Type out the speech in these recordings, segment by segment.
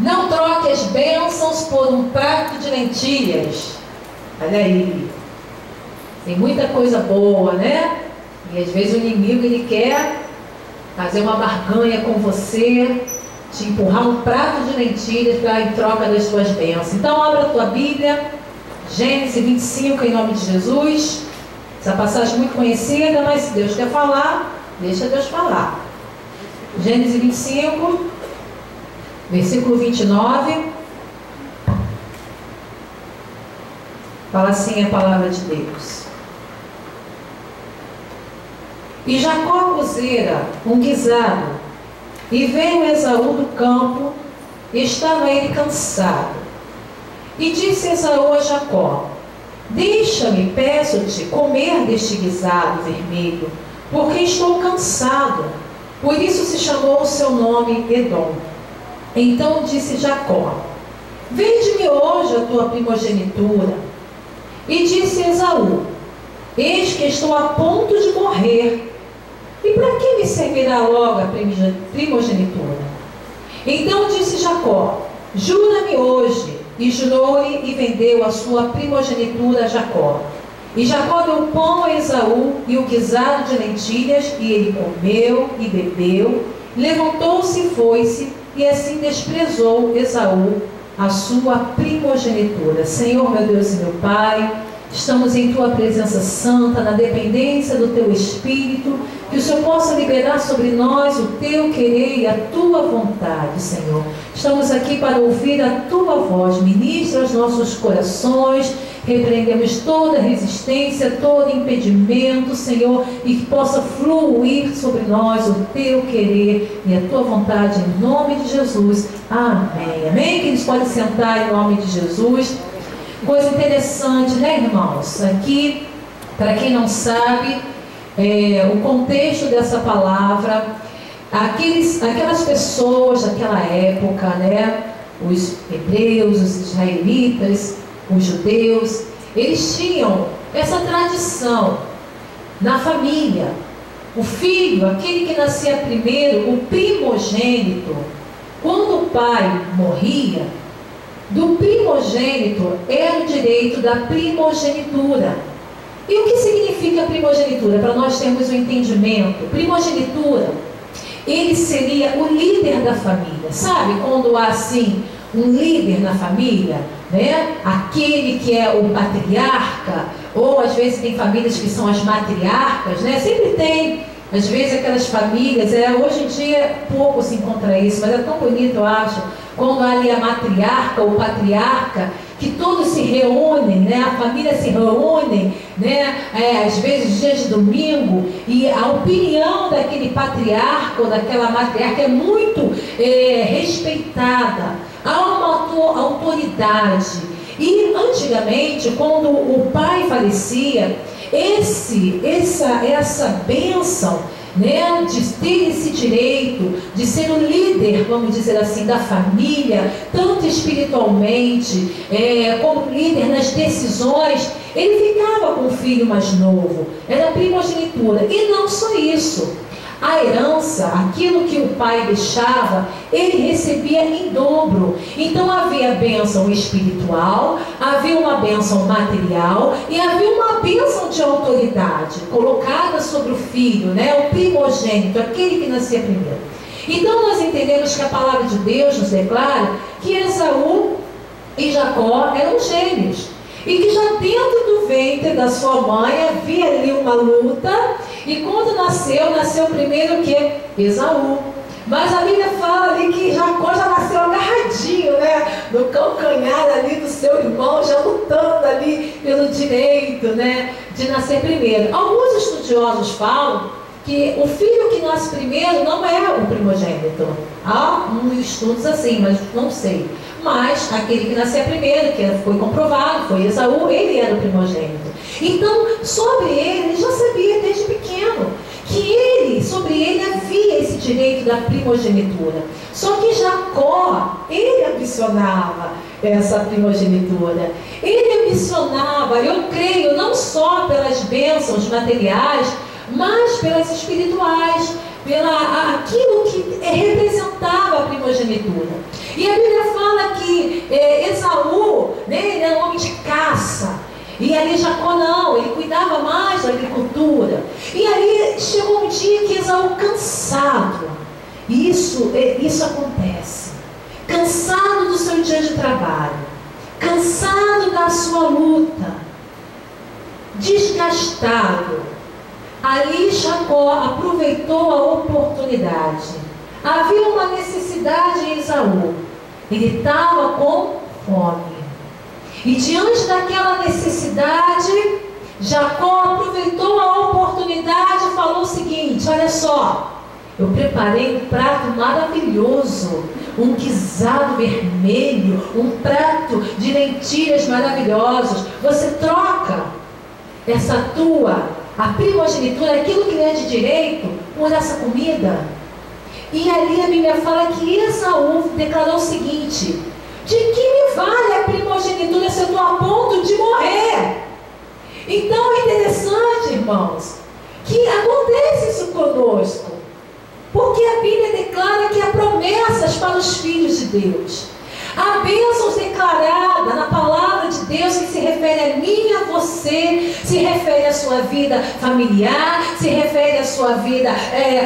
Não troque as bênçãos por um prato de lentilhas. Olha aí. Tem muita coisa boa, né? E às vezes o inimigo, ele quer fazer uma barganha com você, te empurrar um prato de lentilhas em troca das suas bênçãos. Então abra a tua Bíblia, Gênesis 25, em nome de Jesus. Essa passagem muito conhecida, mas se Deus quer falar, deixa Deus falar. Gênesis 25, versículo 29. Fala assim a palavra de Deus. E Jacó cozera um guisado, e veio Esaú do campo, e estava ele cansado. E disse Esaú a Jacó: deixa-me, peço-te, comer deste guisado vermelho, porque estou cansado. Por isso se chamou o seu nome Edom. Então disse Jacó: vende-me hoje a tua primogenitura. E disse Esaú: eis que estou a ponto de morrer, e para que me servirá logo a primogenitura? Então disse Jacó: jura-me hoje. E jurou-lhe e vendeu a sua primogenitura a Jacó. E Jacó deu pão a Esaú e o guisado de lentilhas, e ele comeu e bebeu, levantou-se e foi-se, e assim desprezou Esaú a sua primogenitura. Senhor, meu Deus e meu Pai, estamos em Tua presença santa, na dependência do Teu Espírito, que o Senhor possa liberar sobre nós o Teu querer e a Tua vontade, Senhor. Estamos aqui para ouvir a Tua voz. Ministra aos nossos corações, repreendemos toda resistência, todo impedimento, Senhor, e que possa fluir sobre nós o Teu querer e a Tua vontade, em nome de Jesus. Amém. Amém? Que eles podem sentar em nome de Jesus. Coisa interessante, né, irmãos? Aqui, para quem não sabe, o contexto dessa palavra, aquelas pessoas daquela época, né, os hebreus, os israelitas, os judeus, eles tinham essa tradição na família. O filho, aquele que nascia primeiro, o primogênito, quando o pai morria, do primogênito era o direito da primogenitura. E o que significa primogenitura? Para nós termos um entendimento, primogenitura, ele seria o líder da família. Sabe quando há assim um líder na família, né? Aquele que é o patriarca, ou às vezes tem famílias que são as matriarcas, né? Sempre tem, às vezes, aquelas famílias, hoje em dia pouco se encontra isso, mas é tão bonito, eu acho, quando há ali a matriarca ou patriarca, que todos se reúnem, né? A família se reúne, né? Às vezes dias de domingo, e a opinião daquele patriarca ou daquela matriarca é muito respeitada. Há uma autoridade. E antigamente, quando o pai falecia, essa bênção, né, de ter esse direito de ser o líder, vamos dizer assim, da família, tanto espiritualmente como líder nas decisões, ele ficava com o filho mais novo, era a primogenitura. E não só isso, a herança, aquilo que o pai deixava, ele recebia em dobro. Então havia a bênção espiritual, havia uma bênção material e havia uma bênção de autoridade colocada sobre o filho, né? O primogênito, aquele que nascia primeiro. Então nós entendemos que a palavra de Deus nos declara que Esaú e Jacó eram gêmeos, e que já dentro do ventre da sua mãe havia ali uma luta. E quando nasceu primeiro o que? Esaú. Mas a Bíblia fala ali que Jacó já nasceu agarradinho, né? No calcanhar ali do seu irmão, já lutando ali pelo direito, né? De nascer primeiro. Alguns estudiosos falam que o filho que nasce primeiro não é o primogênito. Há uns estudos assim, mas não sei. Mas aquele que nasceu primeiro, que foi comprovado, foi Esaú, ele era o primogênito. Então, sobre ele já sabia desde pequeno que sobre ele havia esse direito da primogenitura. Só que Jacó, ele ambicionava essa primogenitura. Ele ambicionava, eu creio, não só pelas bênçãos materiais, mas pelas espirituais, aquilo que representava a primogenitura. E a Bíblia fala Esaú, né, ele era um homem de caça. E ali Jacó não, ele cuidava mais da agricultura. E aí chegou um dia que Esaú, cansado, isso acontece, cansado do seu dia de trabalho, cansado da sua luta, desgastado, ali Jacó aproveitou a oportunidade. Havia uma necessidade em Esaú, ele estava com fome. E diante daquela necessidade, Jacó aproveitou a oportunidade e falou o seguinte: olha só, eu preparei um prato maravilhoso, um guisado vermelho, um prato de lentilhas maravilhosos. Você troca a primogenitura, aquilo que lhe é de direito, por essa comida? E ali a Bíblia fala que Esaú declarou o seguinte: de que me vale a primogenitura se eu estou a ponto de morrer? Então é interessante, irmãos, que acontece isso conosco, porque a Bíblia declara que há promessas para os filhos de Deus. Há bênçãos declaradas na palavra de Deus que se refere a mim e a você, se refere à sua vida familiar, se refere à sua vida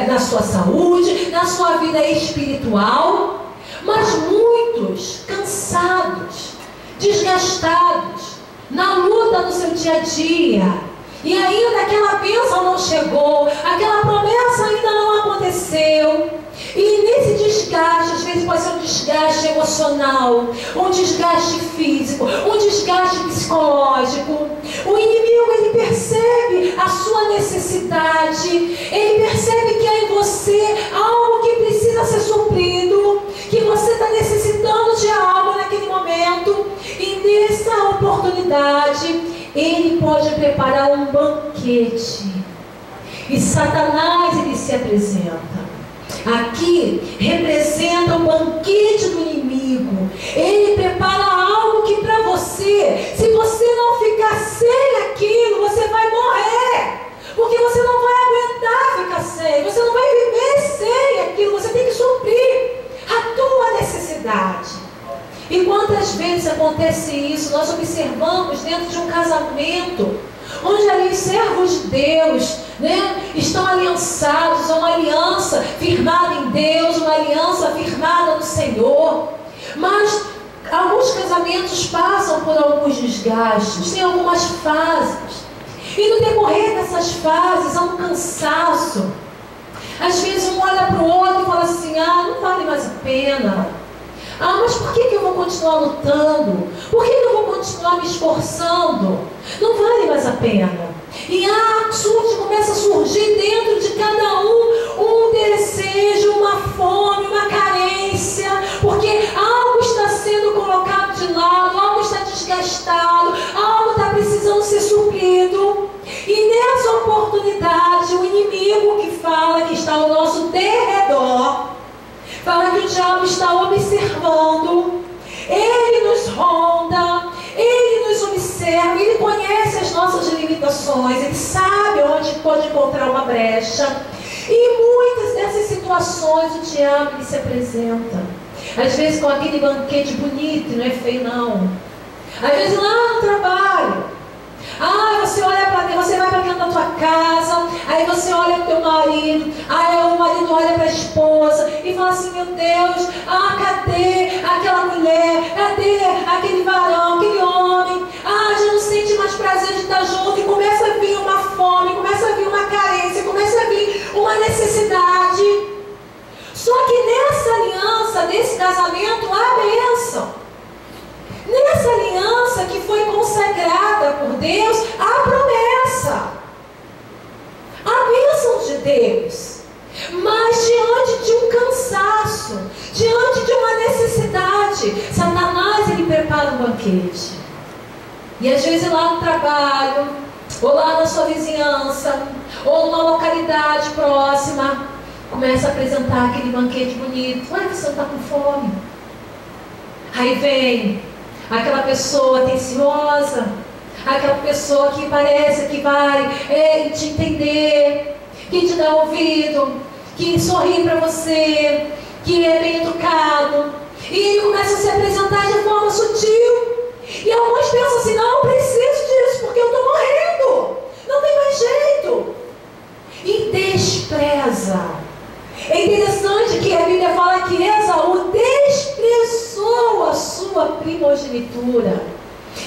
na sua saúde, na sua vida espiritual. Mas muitos cansados, desgastados, na luta no seu dia a dia, e ainda aquela bênção não chegou, aquela promessa ainda não aconteceu. E nesse desgaste, às vezes pode ser um desgaste emocional, um desgaste físico, um desgaste psicológico. O inimigo, ele percebe a sua necessidade, ele percebe que há em você algo que precisa ser suprido, que você está necessitando de algo naquele momento, e nessa oportunidade ele pode preparar um banquete, e Satanás, ele se apresenta. Aqui representa o banquete do inimigo. Ele prepara algo que para você, se você não ficar sem aquilo, você vai morrer, porque você não vai aguentar ficar sem, você não vai viver sem aquilo. Você tem que suprir a tua necessidade. E quantas vezes acontece isso? Nós observamos dentro de um casamento, onde ali os servos de Deus, né, estão aliançados, uma aliança firmada em Deus, uma aliança firmada no Senhor. Mas alguns casamentos passam por alguns desgastes, tem algumas fases. E no decorrer dessas fases há um cansaço. Às vezes um olha para o outro e fala assim: não vale mais a pena. Mas por que eu vou continuar lutando? Por que eu vou continuar me esforçando? Não vale mais a pena. E começa a surgir dentro de cada um desejo, uma fome, uma carência, porque algo está sendo colocado de lado, algo está desgastado, algo está precisando ser suprido. E nessa oportunidade, o inimigo que fala, que está ao nosso derredor, fala que o diabo está observando, ele nos ronda, ele nos observa, ele conhece as nossas limitações, ele sabe onde pode encontrar uma brecha. E em muitas dessas situações o diabo, ele se apresenta, às vezes com aquele banquete bonito, não é feio não, às vezes lá no trabalho. Você olha para Deus, você vai para dentro da tua casa, aí você olha para o teu marido, aí o marido olha para a esposa e fala assim: meu Deus, cadê aquela mulher, cadê aquele varão, aquele homem, já não sente mais prazer de estar junto, e começa a vir uma fome, começa a vir uma carência, começa a vir uma necessidade. Só que nessa aliança, desse casamento, há bênção. Nessa aliança que foi consagrada por Deus, há promessa, há bênção de Deus. Mas diante de um cansaço, diante de uma necessidade, Satanás, ele prepara um banquete. E às vezes lá no trabalho, ou lá na sua vizinhança, ou numa localidade próxima, começa a apresentar aquele banquete bonito. Você não está com fome? Aí vem aquela pessoa atenciosa, aquela pessoa que parece que vai te entender, que te dá ouvido, que sorri para você, que é bem educado. E ele começa a se apresentar de forma forma sutil. E alguns pensam assim, não, eu preciso disso, porque eu estou morrendo. Não tem mais jeito. E despreza. É interessante que a Bíblia fala que Esaú desprezou a sua primogenitura.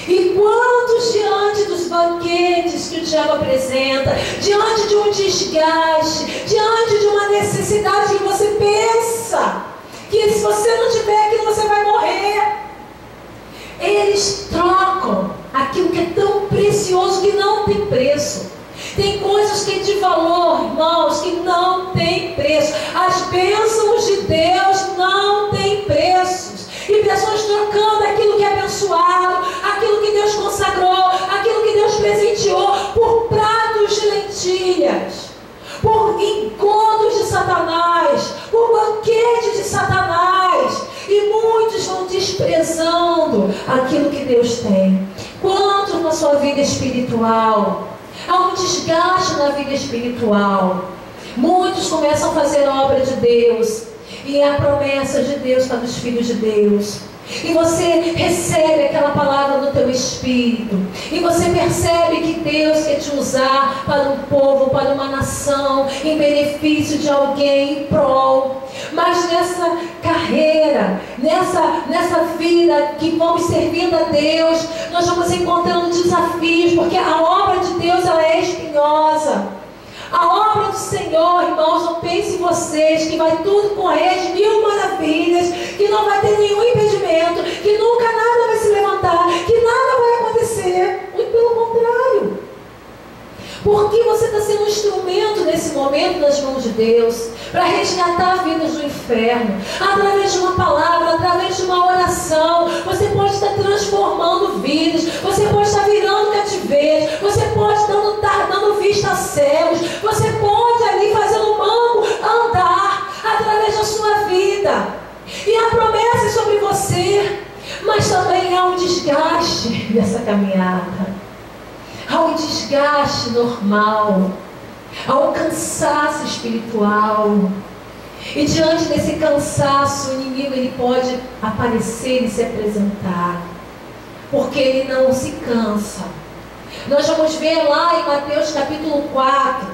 E quantos diante dos banquetes que o diabo apresenta, diante de um desgaste, diante de uma necessidade que você pensa que se você não tiver aquilo você vai morrer, eles trocam aquilo que é tão precioso que não tem preço. Tem coisas que de valor, irmãos, que não tem preço. As bênçãos de Deus não têm preços. E pessoas trocando aquilo que é abençoado, aquilo que Deus consagrou, aquilo que Deus presenteou, por pratos de lentilhas, por encontros de Satanás, por banquetes de Satanás. E muitos vão desprezando aquilo que Deus tem. Quanto na sua vida espiritual, há um desgaste na vida espiritual. Muitos começam a fazer a obra de Deus, e é a promessa de Deus para os filhos de Deus. E você recebe aquela palavra no teu espírito, e você percebe que Deus quer te usar para um povo, para uma nação, em benefício de alguém, em prol. Mas nessa carreira, nessa vida que vamos servindo a Deus, nós vamos encontrando desafios, porque a obra de Deus ela é espinhosa. A obra do Senhor, irmãos, não pense em vocês que vai tudo correr de mil maravilhas, que não vai ter nenhum impedimento, que nunca nada vai se levantar, que nada vai acontecer. Muito pelo contrário. Porque você está sendo um instrumento nesse momento nas mãos de Deus, para resgatar vidas do inferno, através de uma palavra, através de uma oração. Você pode estar transformando vidas, você pode estar virando cativeiros, você pode estar dando vista a cegos, você pode ali fazer o manco andar através da sua vida. E a promessa é sobre você, mas também há um desgaste dessa caminhada. Há um desgaste normal, há um cansaço espiritual. E diante desse cansaço, o inimigo ele pode aparecer e se apresentar, porque ele não se cansa. Nós vamos ver lá em Mateus capítulo 4,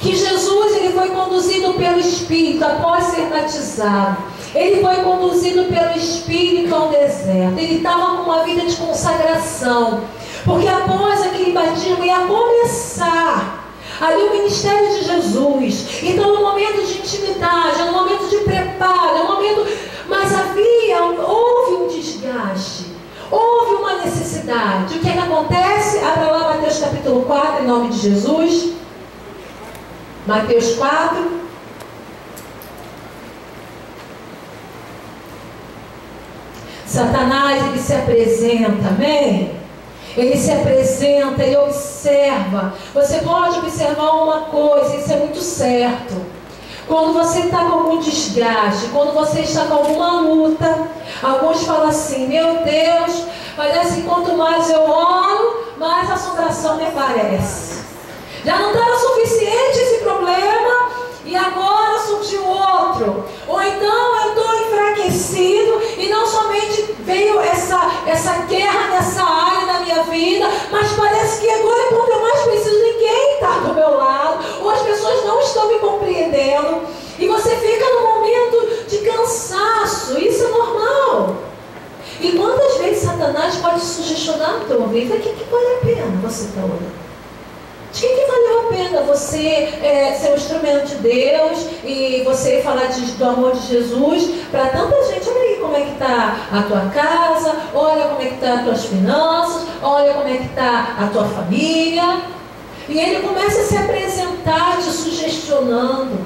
que Jesus ele foi conduzido pelo Espírito após ser batizado. Ele foi conduzido pelo Espírito ao deserto. Ele estava com uma vida de consagração, porque após aquele batismo ia começar ali o ministério de Jesus. Então, no momento de intimidade, no momento de preparo, no momento... Mas houve um desgaste, houve uma necessidade. O que é que acontece? Abra lá Mateus capítulo 4, em nome de Jesus. Mateus 4. Satanás, ele se apresenta, amém? Ele se apresenta, ele observa. Você pode observar uma coisa, isso é muito certo. Quando você está com algum desgaste, quando você está com alguma luta, alguns falam assim, meu Deus, parece que quanto mais eu oro, mais assombração me aparece. Já não estava suficiente esse problema, e agora surgiu outro. Ou então eu estou enfraquecido, e não somente veio essa guerra nessa área da minha vida, mas parece que agora quando eu mais preciso, ninguém está do meu lado, ou as pessoas não estão me compreendendo, e você fica num momento de cansaço. Isso é normal. E quantas vezes Satanás pode sugestionar no teu ouvido, que vale a pena você estar orando? De que valeu a pena você ser um instrumento de Deus e você falar do amor de Jesus para tanta gente? Olha aí como é que está a tua casa, olha como é que está as tuas finanças, olha como é que está a tua família. E ele começa a se apresentar te sugestionando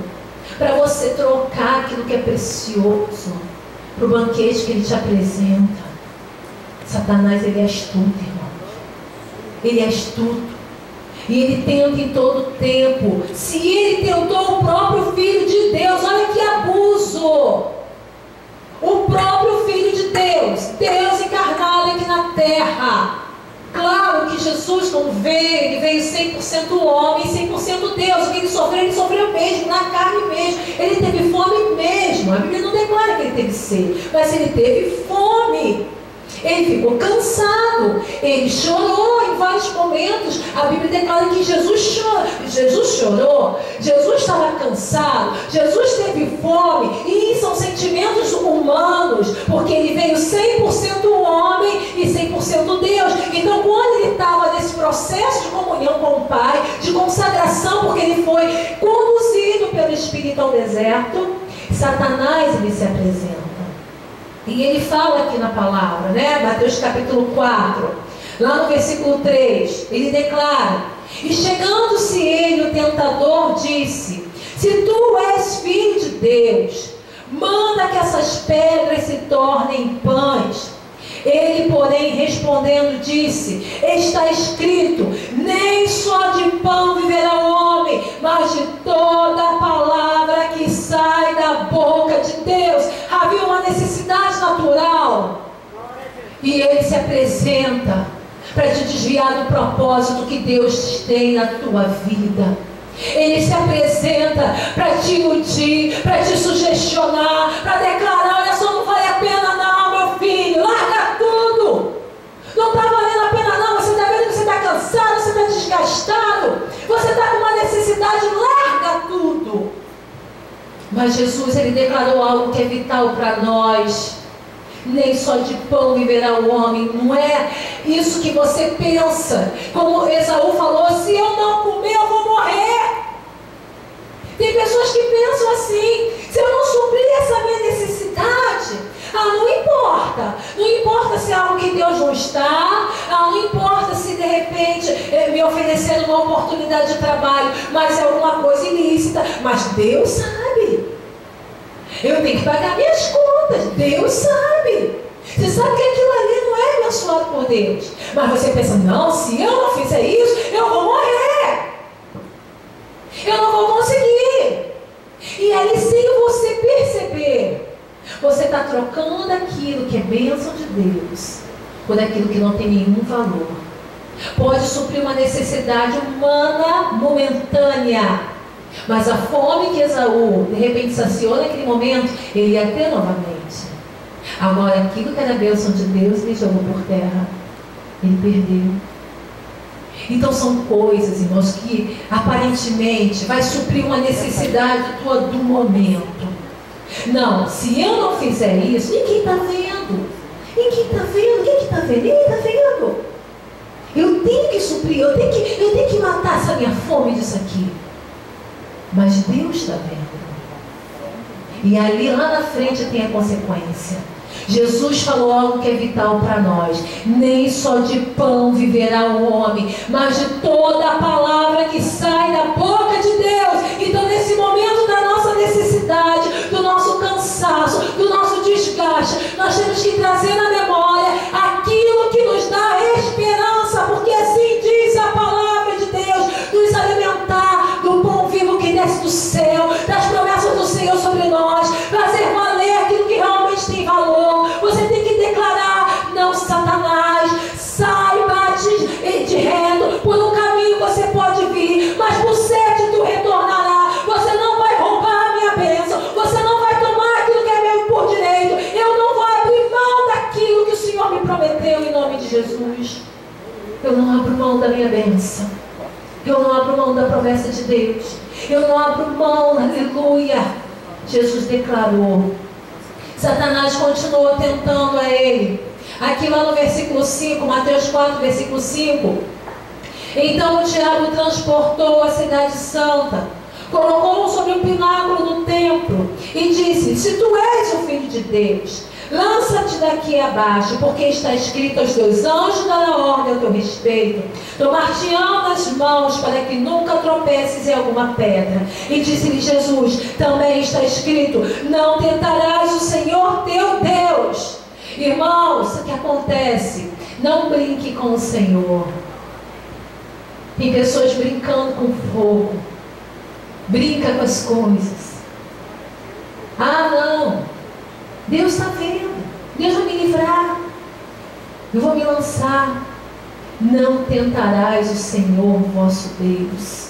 para você trocar aquilo que é precioso para o banquete que ele te apresenta. Satanás, ele é astuto, irmão. Ele é astuto. E ele tenta em todo tempo. Se ele tentou o próprio Filho de Deus, olha que abuso. O próprio Filho de Deus, Deus encarnado aqui na terra. Claro que Jesus, quando veio, ele veio 100% homem e 100% Deus. O que ele sofreu mesmo, na carne mesmo. Ele teve fome mesmo. A Bíblia não declara que ele teve sede, mas ele teve fome. Ele ficou cansado, ele chorou em vários momentos. A Bíblia declara que Jesus chorou, Jesus estava cansado, Jesus teve fome, e são sentimentos humanos, porque ele veio 100% homem e 100% Deus. Então, quando ele estava nesse processo de comunhão com o Pai, de consagração, porque ele foi conduzido pelo Espírito ao deserto, Satanás ele se apresenta. E ele fala aqui na palavra, né? Mateus capítulo 4, lá no versículo 3, ele declara: e chegando-se ele, o tentador, disse: se tu és filho de Deus, manda que essas pedras se tornem pães. Ele, porém, respondendo, disse: está escrito, nem só de pão viverá o homem, mas de toda a palavra que sai da boca de Deus. Havia uma necessidade natural, e ele se apresenta para te desviar do propósito que Deus tem na tua vida. Ele se apresenta para te iludir, para te sugestionar, para declarar: olha só, não vale a pena não, meu filho, larga tudo, não está valendo a pena não, você está vendo que você está cansado, você está desgastado, você está com uma necessidade, larga tudo. Mas Jesus, ele declarou algo que é vital para nós: nem só de pão viverá o homem. Não é isso que você pensa, como Esaú falou: se eu não comer eu vou morrer. Tem pessoas que pensam assim: se eu não suprir essa minha necessidade, não importa. Não importa se é algo que Deus não está, não importa se de repente me oferecendo uma oportunidade de trabalho, mas é alguma coisa ilícita, mas Deus sabe. Eu tenho que pagar minhas contas, Deus sabe. Você sabe que aquilo ali não é abençoado por Deus, mas você pensa: não, se eu não fizer isso, eu vou morrer, eu não vou conseguir. E aí, sem você perceber, você está trocando aquilo que é bênção de Deus por aquilo que não tem nenhum valor. Pode suprir uma necessidade humana momentânea, mas a fome que Esaú de repente saciou naquele momento, ele ia ter novamente. Agora, aquilo que era a bênção de Deus, ele jogou por terra, ele perdeu. Então são coisas, irmãos, que aparentemente vai suprir uma necessidade tua do momento. Não, se eu não fizer isso, ninguém está vendo. Ninguém está vendo, quem que está vendo? Ninguém está vendo. Eu tenho que suprir, eu tenho que matar essa minha fome disso aqui. Mas Deus está vendo. E ali, lá na frente, tem a consequência. Jesus falou algo que é vital para nós: nem só de pão viverá o homem, mas de toda a palavra que sai da boca de Deus. Então, nesse momento da nossa necessidade, do nosso cansaço, do nosso desgaste, nós temos que trazer na memória aquilo que nos dá esperança, porque assim diz a palavra de Deus: nos alimentar do pão vivo que desce do céu, das promessas do Senhor sobre nós, fazer valer aquilo que realmente tem valor. Você tem que declarar: não, Satanás, sai, bate de reto, por um caminho você pode vir, mas por 7 tu retornará. Você não vai roubar a minha bênção, você não vai tomar aquilo que é meu por direito, eu não vou abrir mão daquilo que o Senhor me prometeu, em nome de Jesus. Eu não abro mão da minha bênção, eu não abro mão da promessa de Deus, eu não abro mão, aleluia. Jesus declarou. Satanás continuou tentando a ele. Aqui lá no versículo 5, Mateus 4, versículo 5. Então o diabo transportou a cidade santa, colocou-o sobre o pináculo do templo e disse: se tu és o filho de Deus, lança-te daqui abaixo, porque está escrito: aos teus anjos dará ordem ao teu respeito, tomar-te-ão nas mãos para que nunca tropeces em alguma pedra. E disse-lhe Jesus: também está escrito: não tentarás o Senhor teu Deus. Irmãos, o que acontece? Não brinque com o Senhor. Tem pessoas brincando com fogo, brinca com as coisas. Não, Deus está vendo, Deus vai me livrar, eu vou me lançar. Não tentarás o Senhor vosso Deus.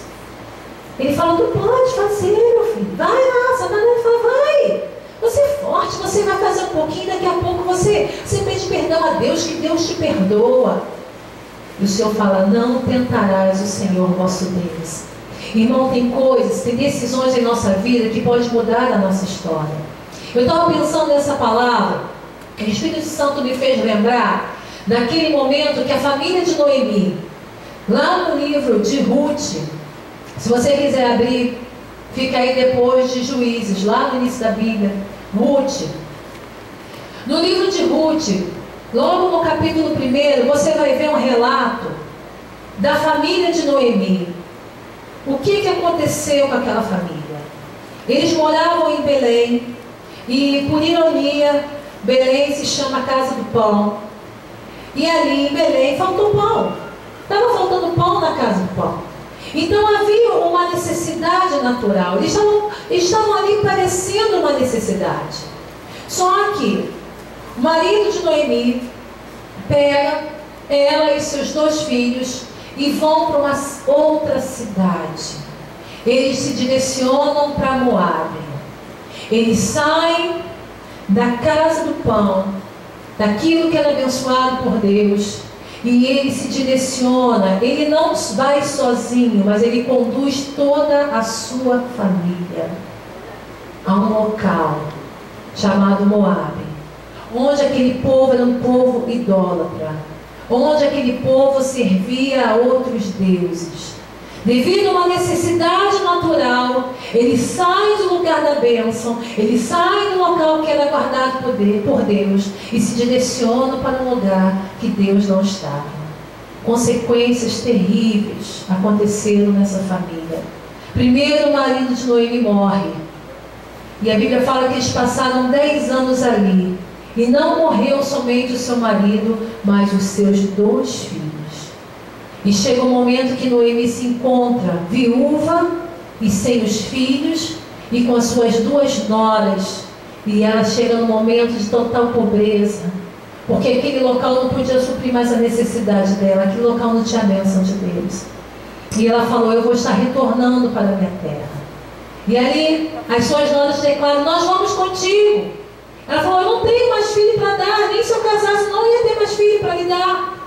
Ele fala: tu pode fazer, meu filho, vai lá. Satanás fala: vai, você é forte, você vai fazer um pouquinho, daqui a pouco você pede perdão a Deus, que Deus te perdoa. E o Senhor fala: não tentarás o Senhor vosso Deus. Irmão, tem coisas, tem decisões em nossa vida que pode mudar a nossa história. Eu estava pensando nessa palavra, que o Espírito Santo me fez lembrar daquele momento que a família de Noemi, lá no livro de Ruth, se você quiser abrir, fica aí depois de Juízes, lá no início da Bíblia, Ruth. No livro de Ruth, logo no capítulo 1, você vai ver um relato da família de Noemi. O que aconteceu com aquela família? Eles moravam em Belém, e por ironia, Belém se chama Casa do Pão. E ali em Belém faltou pão. Estava faltando pão na Casa do Pão. Então havia uma necessidade natural. Eles estavam ali parecendo uma necessidade. Só que o marido de Noemi pega ela e seus 2 filhos e vão para uma outra cidade. Eles se direcionam para Moabe. Eles saem da Casa do Pão, daquilo que era abençoado por Deus, e ele se direciona. Ele não vai sozinho, mas ele conduz toda a sua família a um local chamado Moabe, onde aquele povo era um povo idólatra, onde aquele povo servia a outros deuses. Devido a uma necessidade natural, ele sai do lugar da bênção, ele sai do local que era guardado por Deus e se direciona para um lugar que Deus não estava. Consequências terríveis aconteceram nessa família. Primeiro, o marido de Noemi morre, e a Bíblia fala que eles passaram 10 anos ali, e não morreu somente o seu marido, mas os seus 2 filhos. E chega um momento que Noemi se encontra viúva e sem os filhos e com as suas 2 noras. E ela chega num momento de total pobreza, porque aquele local não podia suprir mais a necessidade dela, aquele local não tinha a bênção de Deus. E ela falou: eu vou estar retornando para a minha terra. E ali as suas noras declaram: nós vamos contigo. Ela falou: eu não tenho mais filho para dar, nem se eu casasse não ia ter mais filho para lhe dar.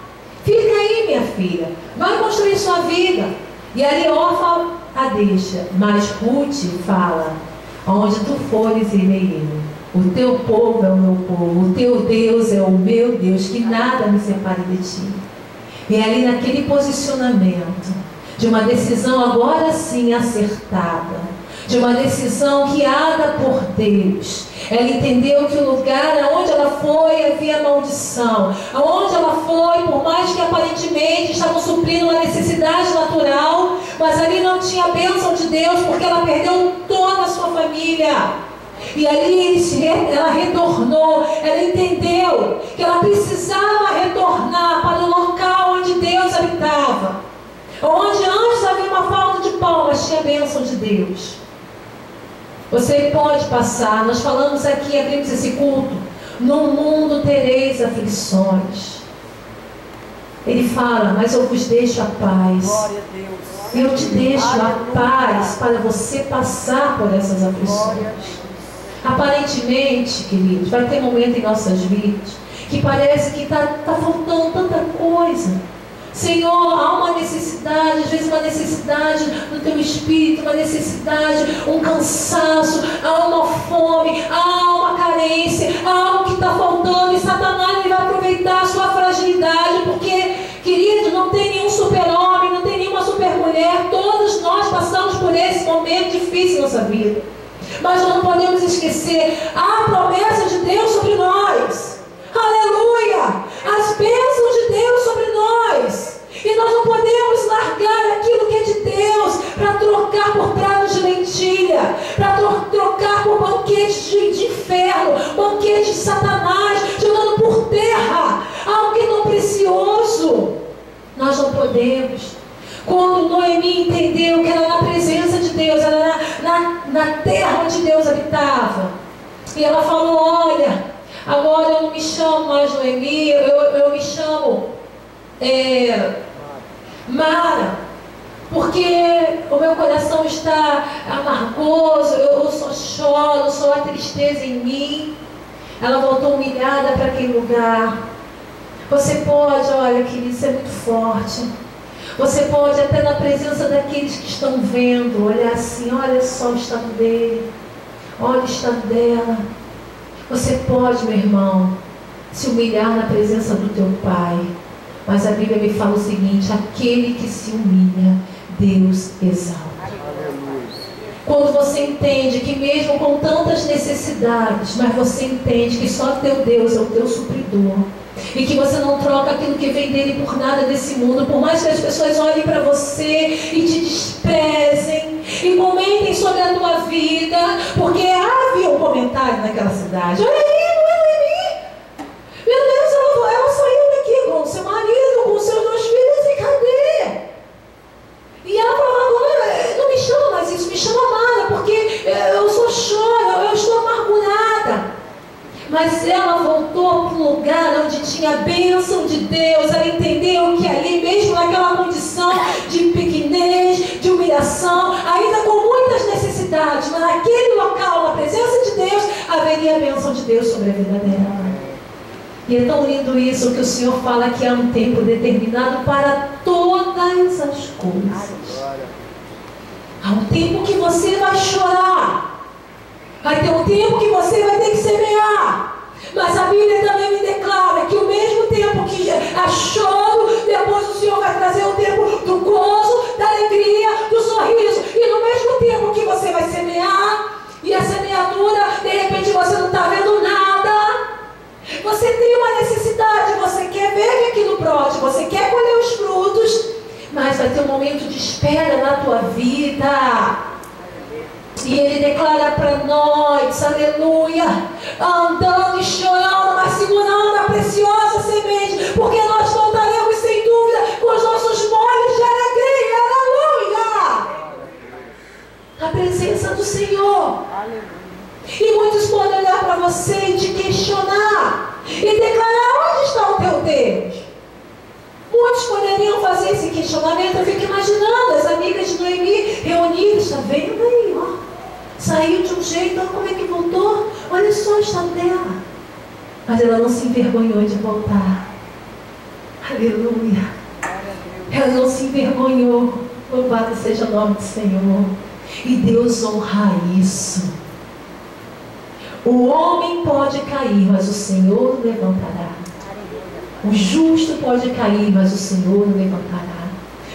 Fica aí, minha filha, vai construir sua vida. E ali Orfa a deixa, mas Ruth fala: onde tu fores, irei eu. O teu povo é o meu povo, o teu Deus é o meu Deus, que nada me separe de ti. E ali naquele posicionamento de uma decisão agora sim acertada, de uma decisão guiada por Deus, ela entendeu que o lugar aonde ela foi havia maldição. Aonde ela foi, por mais que aparentemente estavam suprindo uma necessidade natural, mas ali não tinha a bênção de Deus, porque ela perdeu toda a sua família. E ali ela retornou, ela entendeu que ela precisava retornar para o local onde Deus habitava. Onde antes havia uma falta de pão, mas tinha a bênção de Deus. Você pode passar, nós falamos aqui, abrimos esse culto: no mundo tereis aflições. Ele fala: mas eu vos deixo a paz. Glória a Deus. Eu te deixo a paz para você passar por essas aflições. Aparentemente, queridos, vai ter momento em nossas vidas que parece que está faltando tanta coisa. Senhor, há uma necessidade, às vezes uma necessidade no teu espírito, uma necessidade, um cansaço, há uma fome, há uma carência, há algo que está faltando, e Satanás ele vai aproveitar a sua fragilidade, porque, querido, não tem nenhum super-homem, não tem nenhuma super-mulher, todos nós passamos por esse momento difícil na nossa vida, mas nós não podemos esquecer a promessa de Deus sobre nós. Aleluia! As bênçãos de Deus sobre nós. E nós não podemos largar aquilo que é de Deus para trocar por pratos de lentilha, para trocar por banquetes de inferno, banquetes de Satanás, jogando por terra algo que é tão precioso. Nós não podemos. Quando Noemi entendeu que era na presença de Deus, era na terra onde Deus habitava, e ela falou: olha, agora eu não me chamo mais Noemi, eu me chamo Mara, porque o meu coração está amargoso, eu só choro, só há tristeza em mim. Ela voltou humilhada para aquele lugar, Você pode, olha, querido, ser muito forte. Você pode, até na presença daqueles que estão vendo, olhar assim, olha só o estado dele, olha o estado dela. Você pode, meu irmão, se humilhar na presença do teu Pai. Mas a Bíblia me fala o seguinte: aquele que se humilha, Deus exalta. Quando você entende que mesmo com tantas necessidades, mas você entende que só teu Deus é o teu supridor, e que você não troca aquilo que vem dele por nada desse mundo, por mais que as pessoas olhem para você e te desprezem e comentem sobre a tua vida, porque havia um comentário naquela cidade: olha aí, não é Noemi? Meu Deus, ela saiu daqui com o seu marido, com os seus 2 filhos, e cadê? E ela falou: agora não me chama mais isso, me chama Mara, porque eu só choro, eu estou amargurada. Mas ela voltou para um lugar onde tinha a bênção de Deus. Ela entendeu que ali, mesmo naquela condição de pequenez, de humilhação, ainda com muitas necessidades, mas naquele local, na presença de Deus, haveria a bênção de Deus sobre a vida dela. E é tão lindo isso que o Senhor fala que há um tempo determinado para todas as coisas. Há um tempo que você vai chorar. Vai ter um tempo que você vai ter que semear. Mas a Bíblia também me declara que o mesmo tempo que há choro, depois o Senhor vai trazer o tempo do gozo, da alegria, do sorriso. E no mesmo tempo que você vai semear, e a semeadura, de repente você não está vendo nada. Você tem uma necessidade, você quer ver que aquilo brote, você quer colher os frutos, mas vai ter um momento de espera na tua vida. E Ele declara para nós, aleluia, andando e chorando, mas segurando a preciosa semente, porque nós voltaremos sem dúvida com os nossos molhos de alegria, aleluia, na presença do Senhor. E muitos podem olhar para você e te questionar e declarar: onde está o teu Deus? Muitos poderiam fazer esse questionamento. Eu fico imaginando as amigas de Noemi reunidas: está vendo aí, ó, saiu de um jeito, olha como é que voltou, olha só o estado dela. Mas ela não se envergonhou de voltar. Aleluia. Ela não se envergonhou. Louvado seja o nome do Senhor. E Deus honra isso. O homem pode cair, mas o Senhor o levantará. O justo pode cair, mas o Senhor o levantará.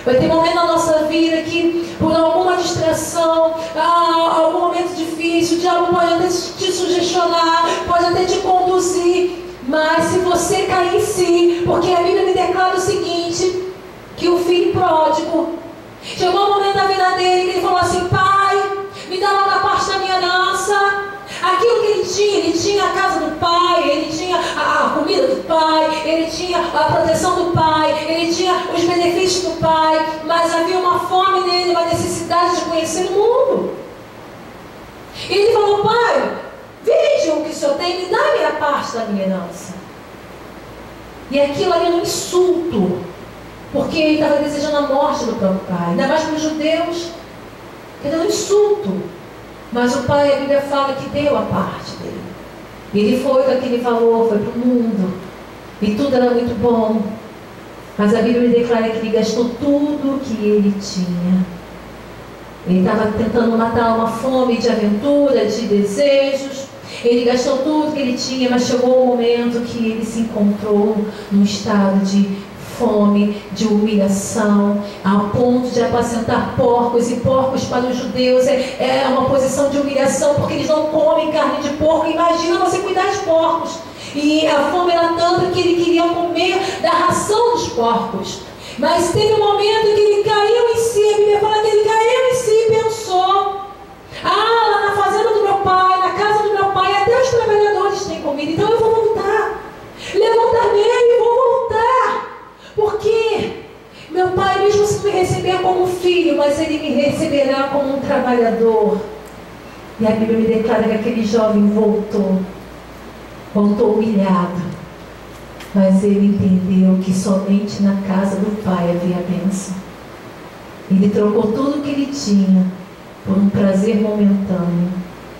Vai ter momento na nossa vida que, por alguma distração, algum momento difícil, o diabo pode até te sugestionar, pode até te conduzir. Mas se você cair em si, porque a Bíblia me declara o seguinte, que o filho pródigo, chegou um momento na vida dele que ele falou assim: Pai, me dá logo a parte da minha herança. Aquilo que ele tinha a casa do pai, ele tinha a comida do pai, ele tinha a proteção do pai, ele tinha os benefícios do pai, mas havia uma fome nele, uma necessidade de conhecer o mundo. E ele falou: Pai, veja o que o Senhor tem, me dá a minha parte da minha herança. E aquilo ali era um insulto, porque ele estava desejando a morte do próprio pai, ainda mais para os judeus, era um insulto. Mas o pai, a Bíblia fala que deu a parte dele. Ele foi com aquele valor, foi para o mundo. E tudo era muito bom. Mas a Bíblia declara que ele gastou tudo o que ele tinha. Ele estava tentando matar uma fome de aventura, de desejos. Ele gastou tudo que ele tinha, mas chegou um momento que ele se encontrou num estado de fome, de humilhação, ao ponto de apacentar porcos. E porcos para os judeus é uma posição de humilhação, porque eles não comem carne de porco. Imagina você cuidar de porcos. E a fome era tanta que ele queria comer da ração dos porcos. Mas teve um momento que ele caiu em si. A Bíblia fala que ele caiu em si e pensou: lá na fazenda do meu pai, na casa do meu pai, até os trabalhadores têm comida, então eu vou voltar. Levantar-me e vou voltar. Porque meu pai, mesmo se me receber como filho, mas ele me receberá como um trabalhador. E a Bíblia me declara que aquele jovem voltou humilhado, mas ele entendeu que somente na casa do pai havia bênção. Ele trocou tudo o que ele tinha por um prazer momentâneo,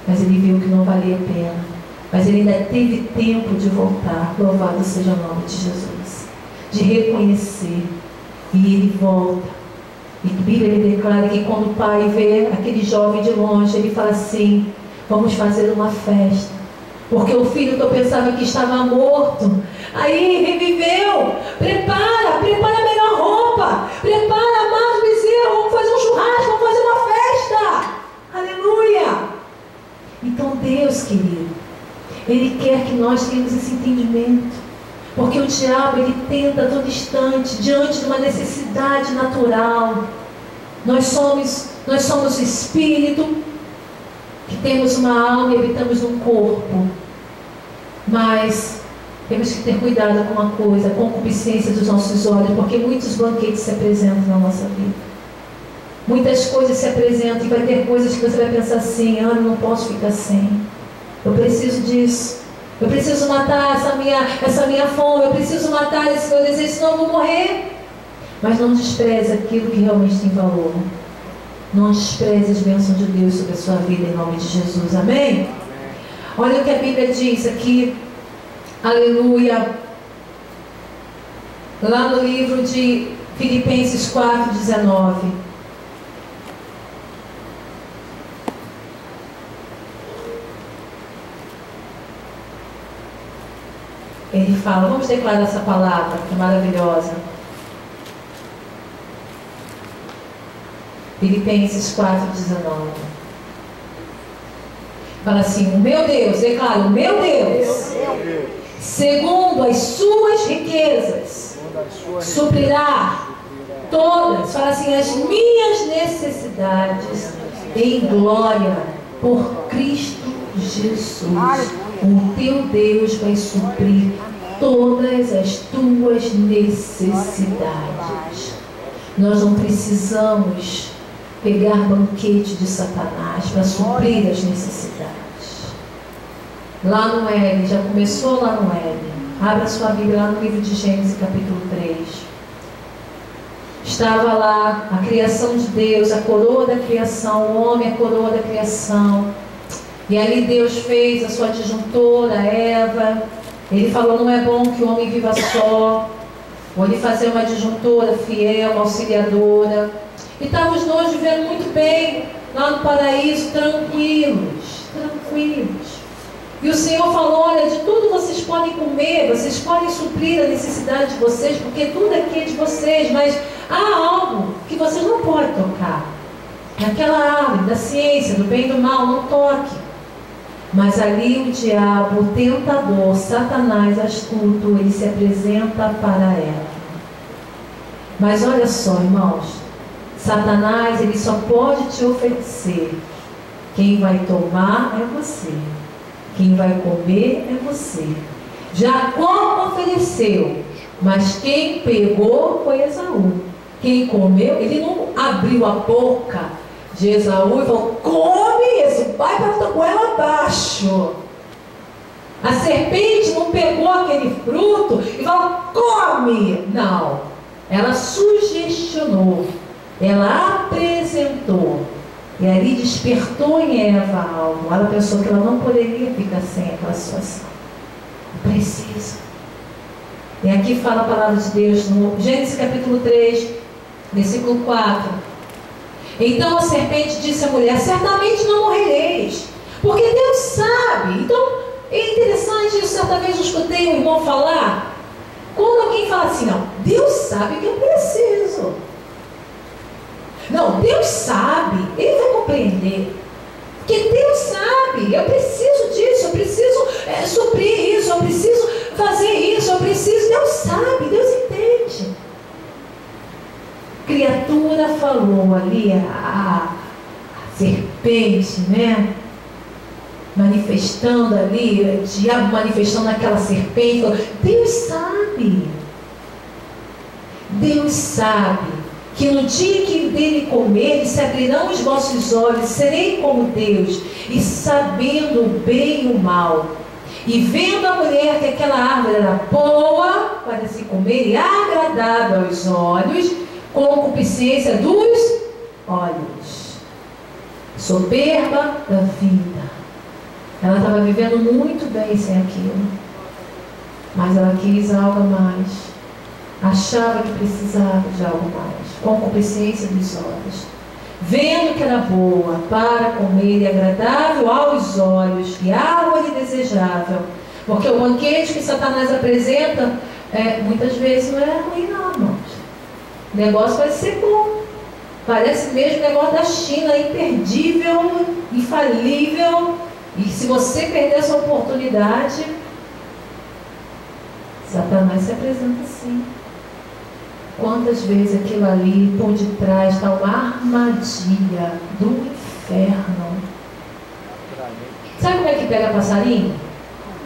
mas ele viu que não valia a pena. Mas ele ainda teve tempo de voltar. Louvado seja o nome de Jesus. De reconhecer. E ele volta. E a Bíblia ele declara que quando o pai vê aquele jovem de longe, ele fala assim: vamos fazer uma festa. Porque o filho que eu pensava que estava morto, aí reviveu. Prepara a melhor roupa. Prepara amado bezerro. Vamos fazer um churrasco, vamos fazer uma festa. Aleluia. Então Deus, querido, Ele quer que nós tenhamos esse entendimento. Porque o diabo, ele tenta a todo instante, diante de uma necessidade natural. Nós somos espírito, que temos uma alma e habitamos num corpo. Mas temos que ter cuidado com uma coisa, a concupiscência dos nossos olhos, porque muitos banquetes se apresentam na nossa vida. Muitas coisas se apresentam e vai ter coisas que você vai pensar assim: eu não posso ficar sem. Eu preciso disso. Eu preciso matar essa minha fome. Eu preciso matar esse meu desejo, senão eu vou morrer. Mas não despreze aquilo que realmente tem valor. Não despreze as bênçãos de Deus sobre a sua vida, em nome de Jesus. Amém? Olha o que a Bíblia diz aqui. Aleluia. Lá no livro de Filipenses 4:19. Ele fala, vamos declarar essa palavra que é maravilhosa. Filipenses 4:19. Fala assim: o meu Deus, declara, o meu Deus, segundo as suas riquezas, suprirá todas, fala assim, as minhas necessidades em glória por Cristo Jesus. O teu Deus vai suprir todas as tuas necessidades. Nós não precisamos pegar banquete de Satanás para suprir as necessidades. Lá no L, já começou lá no L. Abra sua Bíblia lá no livro de Gênesis capítulo 3. Estava lá a criação de Deus, a coroa da criação, o homem a coroa da criação. E ali Deus fez a sua adjuntora, Eva. Ele falou, não é bom que o homem viva só. Vou lhe fazer uma adjuntora fiel, uma auxiliadora. E estavam os dois vivendo muito bem, lá no paraíso, tranquilos. E o Senhor falou, olha, de tudo vocês podem comer, vocês podem suprir a necessidade de vocês, porque tudo aqui é de vocês, mas há algo que vocês não podem tocar. Naquela árvore da ciência, do bem e do mal, não toque. Mas ali o diabo, o tentador, Satanás astuto, ele se apresenta para ela. Mas olha só, irmãos, Satanás, ele só pode te oferecer. Quem vai tomar é você. Quem vai comer é você. Jacó ofereceu, mas quem pegou foi Esaú. Quem comeu, ele não abriu a boca de Esaú e falou, come isso, vai para a tua goela abaixo. A serpente não pegou aquele fruto e falou, come. Não, ela sugestionou, ela apresentou. E ali despertou em Eva algo. Ela pensou que ela não poderia ficar sem aquela situação. Preciso. E aqui fala a palavra de Deus no Gênesis capítulo 3, versículo 4. Então a serpente disse à mulher, certamente não morrereis, porque Deus sabe. Então é interessante isso. Certa vez eu escutei um irmão falar, quando alguém fala assim, não, Deus sabe que eu preciso. Não, Deus sabe, Ele vai compreender. Porque Deus sabe, eu preciso disso, eu preciso suprir isso, eu preciso fazer isso, eu preciso. Deus sabe, Deus entende. Criatura falou ali, a serpente, né? Manifestando ali, o diabo manifestando naquela serpente. Falou, Deus sabe. Deus sabe que no dia que dele comer, se abrirão os vossos olhos, serei como Deus, e sabendo o bem e o mal, e vendo a mulher que aquela árvore era boa para se comer e agradável aos olhos, concupiscência dos olhos, soberba da vida, Ela estava vivendo muito bem sem aquilo, mas ela quis algo a mais, achava que precisava de algo mais, concupiscência dos olhos, vendo que era boa para comer e agradável aos olhos e árvore desejável, porque o banquete que Satanás apresenta muitas vezes não é ruim não, irmãos. O negócio vai ser bom, parece mesmo o negócio da China, imperdível, infalível, e se você perder essa oportunidade, Satanás se apresenta assim. Quantas vezes aquilo ali por detrás está uma armadilha do inferno. Sabe como é que pega passarinho?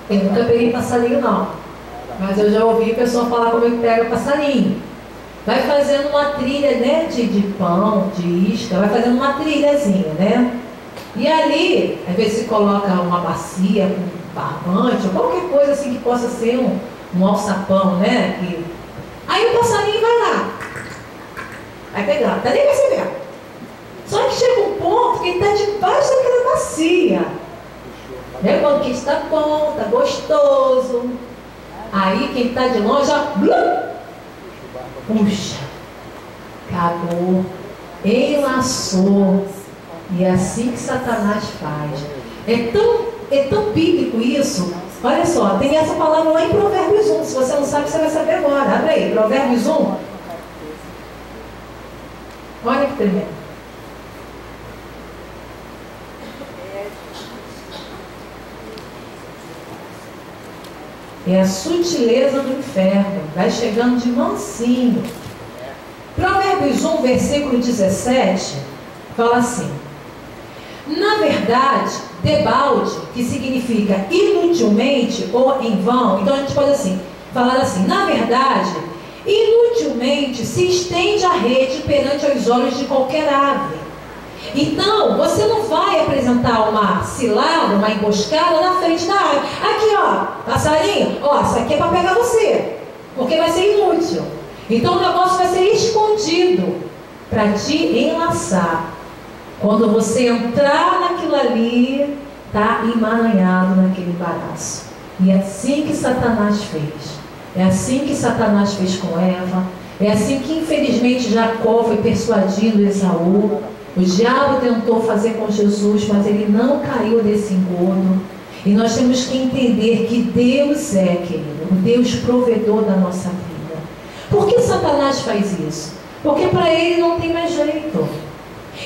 Eu nunca peguei passarinho não, mas eu já ouvi a pessoa falar como é que pega passarinho. Vai fazendo uma trilha, né, de pão, de isca, vai fazendo uma trilhazinha, né? E ali, às vezes se coloca uma bacia com barbante, ou qualquer coisa assim que possa ser um alçapão, né? Aí o passarinho vai lá, vai pegar, não dá nem perceber. Só que chega um ponto que ele está debaixo daquela bacia. Né? Quando que está bom, está gostoso. Aí quem está de longe já puxa, acabou, enlaçou. E é assim que Satanás faz. É tão bíblico isso. Olha só, tem essa palavra lá em Provérbios 1. Se você não sabe, você vai saber agora. Abre aí, Provérbios 1. Olha que tremendo. É a sutileza do inferno. Vai chegando de mansinho. Provérbios 1, versículo 17, fala assim: na verdade, debalde, que significa inutilmente ou em vão. Então a gente pode falar assim: na verdade, inutilmente se estende a rede perante os olhos de qualquer ave. Então, você não vai apresentar uma cilada, uma emboscada na frente da ave. Aqui, ó, passarinho, ó, isso aqui é para pegar você, porque vai ser inútil. Então o negócio vai ser escondido para te enlaçar. Quando você entrar naquilo ali, está emaranhado naquele embaraço. E é assim que Satanás fez. É assim que Satanás fez com Eva. É assim que infelizmente Jacó foi persuadindo Esaú. O diabo tentou fazer com Jesus, mas ele não caiu nesse engodo. E nós temos que entender que Deus é, querido, o Deus provedor da nossa vida. Por que Satanás faz isso? Porque para ele não tem mais jeito.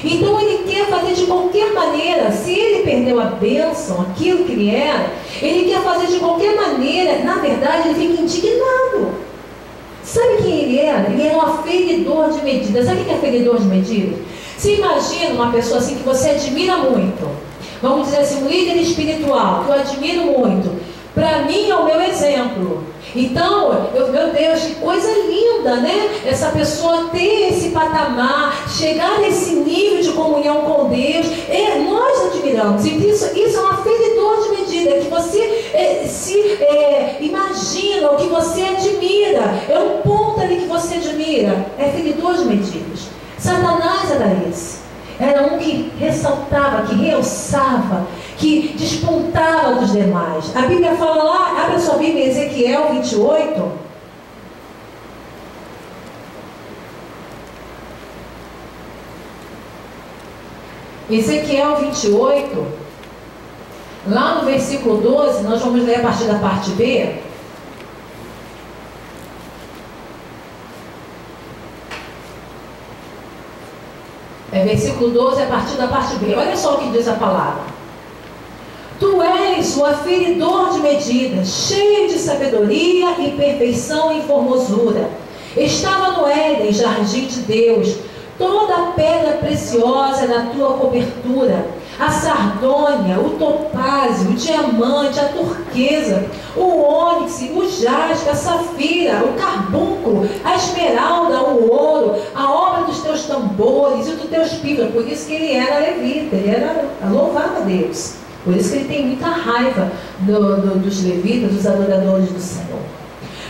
Então ele quer fazer de qualquer maneira. Se ele perdeu a bênção, aquilo que ele era, ele quer fazer de qualquer maneira. Na verdade, ele fica indignado. Sabe quem ele era? Ele era um aferidor de medidas. Sabe o que é aferidor de medidas? Você imagina uma pessoa assim que você admira muito. Vamos dizer assim, um líder espiritual que eu admiro muito. Para mim é o meu exemplo. Então, meu Deus, que coisa linda, né? Essa pessoa ter esse patamar, chegar nesse nível de comunhão com Deus. Nós admiramos. E isso é um aferidor de medida, que você imagina, o que você admira. É um ponto ali que você admira. É aferidor de medidas. Satanás era esse. Era um que ressaltava, que realçava, que despontava dos demais. A Bíblia fala lá, abre a sua Bíblia em Ezequiel 28. Ezequiel 28, lá no versículo 12, nós vamos ler a partir da parte B. Versículo 12, a partir da parte B. Olha só o que diz a palavra. Tu és o aferidor de medidas, cheio de sabedoria e perfeição em formosura. Estava no Éden, jardim de Deus, toda a pedra preciosa na tua cobertura, a sardônia, o topázio, o diamante, a turquesa, o ônix, o jaspe, a safira, o carbúnculo, a esmeralda, o ouro, a obra dos teus tambores e dos teus pífanos. Por isso que ele era levita, louvava a Deus. Por isso que ele tem muita raiva dos levitas, dos adoradores do Senhor.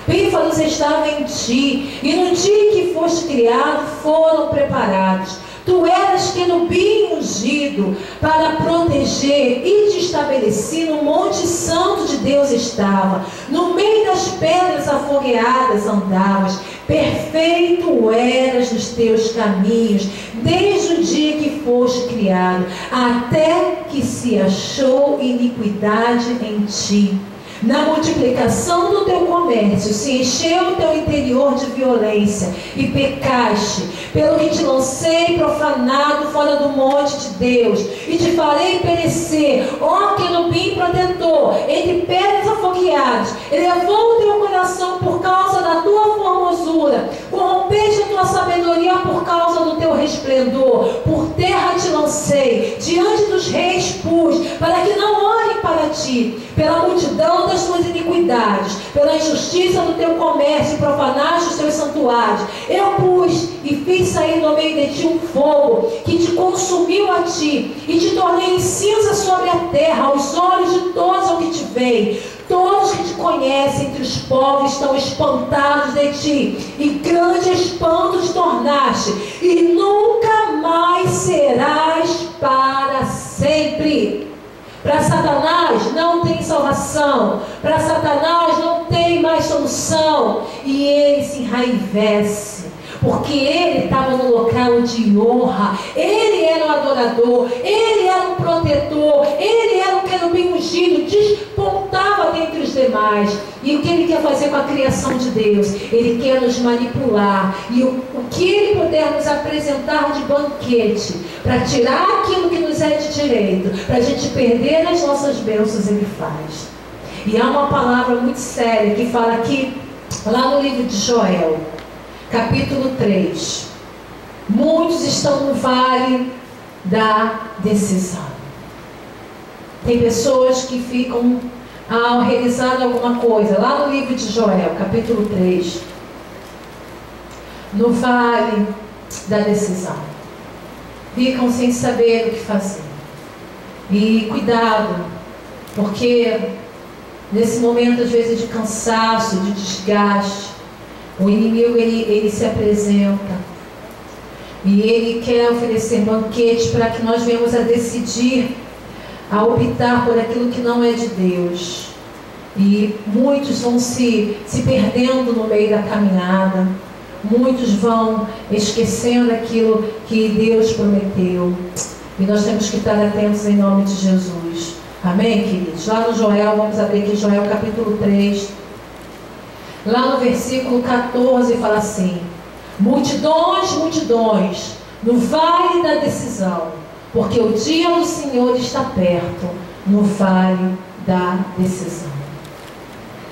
Pífanos estavam em ti, e no dia que foste criado foram preparados. Tu eras querubim ungido para proteger, e te estabeleci no monte santo de Deus estava. No meio das pedras afogueadas andavas. Perfeito eras nos teus caminhos, desde o dia que foste criado, até que se achou iniquidade em ti. Na multiplicação do teu comércio se encheu o teu interior de violência, e pecaste, pelo que te lancei profanado fora do monte de Deus, e te farei perecer, ó querubim protetor, entre pedras afogueadas. Elevou o teu coração por causa da tua formosura, corrompeste a tua sabedoria por causa do teu resplendor. Por terra te lancei, diante dos reis pus, para que não olhem para ti, pela multidão das tuas iniquidades, pela injustiça do teu comércio, profanaste os teus santuários. Eu pus e fiz sair do meio de ti um fogo, que te consumiu a ti, e te tornei em cinza sobre a terra, aos olhos de todos o que te veem. Todos que te conhecem entre os povos estão espantados de ti, e grande espanto te tornaste, e nunca mais serás para sempre. Para Satanás não tem salvação, para Satanás não tem mais solução, e ele se enraivece, porque ele estava no local de honra, ele era um adorador, ele era um protetor, ele era um querubim ungido, despontava dentre os demais. E o que ele quer fazer com a criação de Deus? Ele quer nos manipular, e o que ele puder nos apresentar de banquete, para tirar aquilo que nos é de direito, para a gente perder as nossas bênçãos, ele faz. E há uma palavra muito séria que fala aqui, lá no livro de Joel, capítulo 3. Muitos estão no vale da decisão. Tem pessoas que ficam, ao realizar alguma coisa, lá no livro de Joel, capítulo 3, no vale da decisão, ficam sem saber o que fazer. E cuidado, porque nesse momento, às vezes, de cansaço, de desgaste, o inimigo ele se apresenta, e ele quer oferecer banquetes para que nós venhamos a decidir, a optar por aquilo que não é de Deus. E muitos vão se perdendo no meio da caminhada, muitos vão esquecendo aquilo que Deus prometeu, e nós temos que estar atentos em nome de Jesus. Amém, queridos? Lá no Joel, vamos abrir aqui Joel capítulo 3, lá no versículo 14, fala assim: multidões, multidões, no vale da decisão, porque o dia do Senhor está perto, no vale da decisão.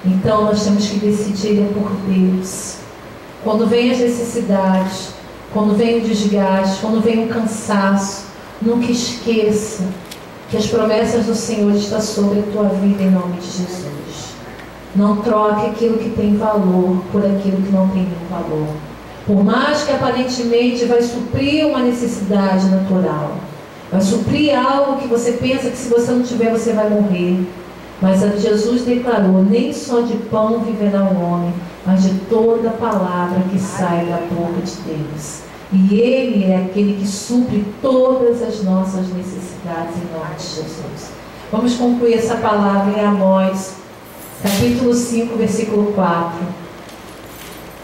Então nós temos que decidir por Deus. Quando vem as necessidades, quando vem o desgaste, quando vem o cansaço, nunca esqueça que as promessas do Senhor estão sobre a tua vida, em nome de Jesus. Não troque aquilo que tem valor por aquilo que não tem nenhum valor. Por mais que aparentemente vai suprir uma necessidade natural, vai suprir algo que você pensa que se você não tiver você vai morrer. Mas Jesus declarou: nem só de pão viverá o homem, mas de toda palavra que sai da boca de Deus. E Ele é aquele que supre todas as nossas necessidades, em nome de Jesus. Vamos concluir essa palavra em Amós, capítulo 5, versículo 4.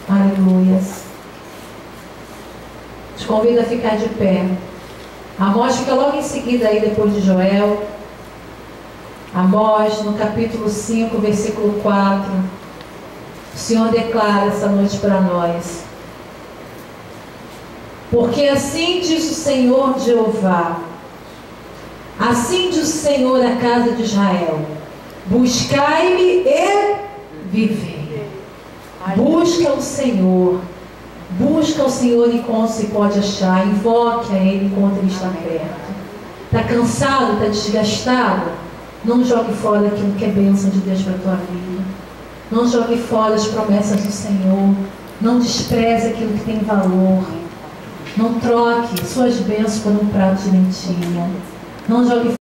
Aleluias. Te convido a ficar de pé. Amós fica logo em seguida aí, depois de Joel. Amós, no capítulo 5, versículo 4. O Senhor declara essa noite para nós: porque assim diz o Senhor Jeová, assim diz o Senhor à casa de Israel: buscai-me e vivei. Busca o Senhor enquanto se pode achar, invoque a Ele enquanto Ele está perto. Está cansado, está desgastado? Não jogue fora aquilo que é bênção de Deus para a tua vida. Não jogue fora as promessas do Senhor. Não despreze aquilo que tem valor. Não troque suas bênçãos por um prato de lentilha. Não jogue